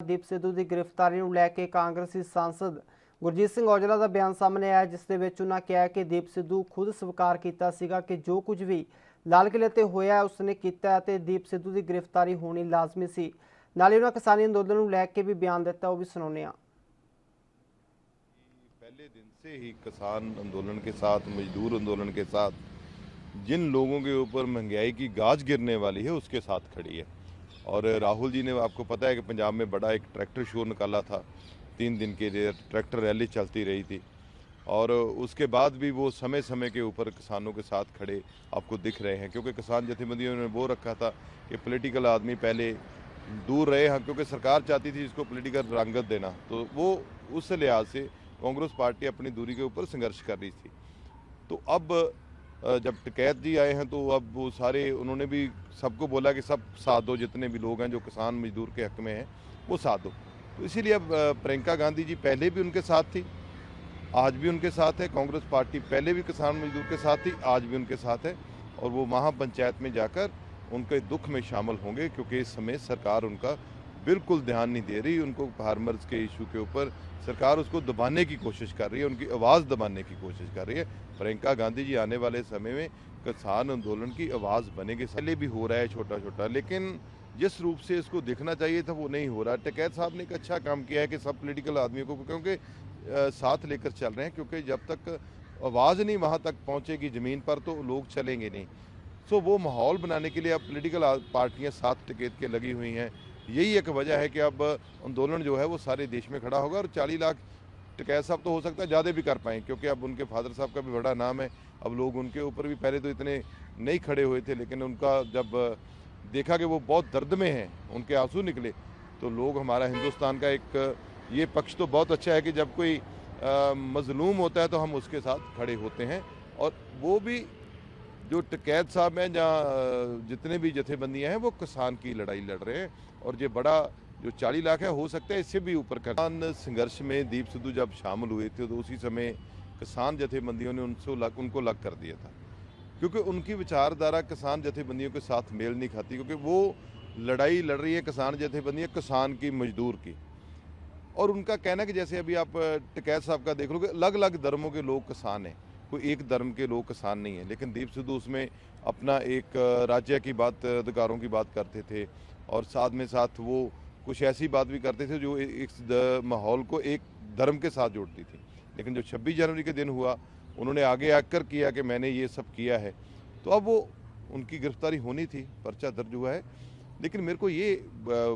दीप सिद्धू की गिरफ्तारी ਨੂੰ ਲੈ ਕੇ ਕਾਂਗਰਸੀ सांसद गुरजीत सिंह औजला का बयान सामने आया, जिस दे विच उन्होंने कहा कि दीप सिद्धू खुद स्वीकार किया सीगा कि जो कुछ भी लाल किले ते होया उसने किया ते दीप सिद्धू की गिरफ्तारी होनी लाजमी सी। नाले उन्होंने किसानी अंदोलन को लैके भी बयान दिता, वो भी सुनाने। पहले दिन से ही किसान आंदोलन के साथ, मजदूर आंदोलन के साथ, जिन लोगों के ऊपर महंगाई की गाज गिरने वाली है उसके साथ खड़ी है। और राहुल जी ने, आपको पता है कि पंजाब में बड़ा एक ट्रैक्टर शो निकाला था, 3 दिन के लिए ट्रैक्टर रैली चलती रही थी। और उसके बाद भी वो समय समय के ऊपर किसानों के साथ खड़े आपको दिख रहे हैं, क्योंकि किसान जथेबंदियों ने वो रखा था कि पॉलिटिकल आदमी पहले दूर रहे हैं, क्योंकि सरकार चाहती थी इसको पॉलिटिकल रंगत देना, तो वो उस लिहाज से कांग्रेस पार्टी अपनी दूरी के ऊपर संघर्ष कर रही थी। तो अब जब टिकैत जी आए हैं तो अब वो सारे, उन्होंने भी सबको बोला कि सब साथ दो, जितने भी लोग हैं जो किसान मजदूर के हक में हैं वो साथ दो। तो इसीलिए अब प्रियंका गांधी जी पहले भी उनके साथ थी, आज भी उनके साथ है। कांग्रेस पार्टी पहले भी किसान मजदूर के साथ थी, आज भी उनके साथ है। और वो महापंचायत में जाकर उनके दुख में शामिल होंगे, क्योंकि इस समय सरकार उनका बिल्कुल ध्यान नहीं दे रही। उनको फार्मर्स के इशू के ऊपर सरकार उसको दबाने की कोशिश कर रही है, उनकी आवाज़ दबाने की कोशिश कर रही है। प्रियंका गांधी जी आने वाले समय में किसान आंदोलन की आवाज़ बनेंगे। पहले भी हो रहा है छोटा छोटा, लेकिन जिस रूप से इसको देखना चाहिए था वो नहीं हो रहा। टिकैत साहब ने एक अच्छा काम किया है कि सब पॉलिटिकल आदमियों को क्योंकि साथ लेकर चल रहे हैं, क्योंकि जब तक आवाज़ नहीं वहाँ तक पहुँचेगी ज़मीन पर तो लोग चलेंगे नहीं। सो वो माहौल बनाने के लिए अब पॉलिटिकल पार्टियाँ साथ टिकैत के लगी हुई हैं। यही एक वजह है कि अब आंदोलन जो है वो सारे देश में खड़ा होगा। और 40 लाख टिकैत साहब तो हो सकता है ज़्यादा भी कर पाएँ, क्योंकि अब उनके फादर साहब का भी बड़ा नाम है। अब लोग उनके ऊपर भी पहले तो इतने नहीं खड़े हुए थे, लेकिन उनका जब देखा कि वो बहुत दर्द में हैं, उनके आंसू निकले, तो लोग, हमारा हिंदुस्तान का एक ये पक्ष तो बहुत अच्छा है कि जब कोई मजलूम होता है तो हम उसके साथ खड़े होते हैं। और वो भी जो टिकैत साहब हैं, जहाँ जितने भी जथेबंदियाँ हैं वो किसान की लड़ाई लड़ रहे हैं। और ये बड़ा जो 40 लाख है, हो सकता है इससे भी ऊपर का। किसान संघर्ष में दीप सिद्धू जब शामिल हुए थे तो उसी समय किसान जथेबंदियों ने उनको लग कर दिया था, क्योंकि उनकी विचारधारा किसान जथेबंदियों के साथ मेल नहीं खाती, क्योंकि वो लड़ाई लड़ रही है किसान जथेबंदियाँ किसान की, मजदूर की। और उनका कहना कि जैसे अभी आप टिकैत साहब का देख लो कि अलग अलग धर्मों के लोग किसान हैं, कोई एक धर्म के लोग किसान नहीं है। लेकिन दीप सिद्धू उसमें अपना एक राज्य की बात, अधिकारों की बात करते थे, और साथ में साथ वो कुछ ऐसी बात भी करते थे जो इस माहौल को एक धर्म के साथ जोड़ती थी। लेकिन जो 26 जनवरी के दिन हुआ, उन्होंने आगे आकर किया कि मैंने ये सब किया है, तो अब वो उनकी गिरफ्तारी होनी थी, पर्चा दर्ज हुआ है। लेकिन मेरे को ये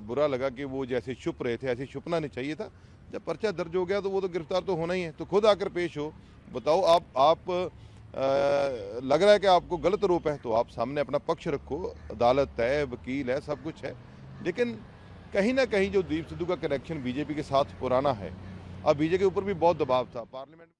बुरा लगा कि वो जैसे छुप रहे थे, ऐसे छुपना नहीं चाहिए था। जब पर्चा दर्ज हो गया तो वो तो गिरफ्तार तो होना ही है, तो खुद आकर पेश हो, बताओ। आप लग रहा है कि आपको गलत आरोप है तो आप सामने अपना पक्ष रखो, अदालत है, वकील है, सब कुछ है। लेकिन कहीं ना कहीं जो दीप सिद्धू का कनेक्शन बीजेपी के साथ पुराना है, अब बीजेपी के ऊपर भी बहुत दबाव था पार्लियामेंट।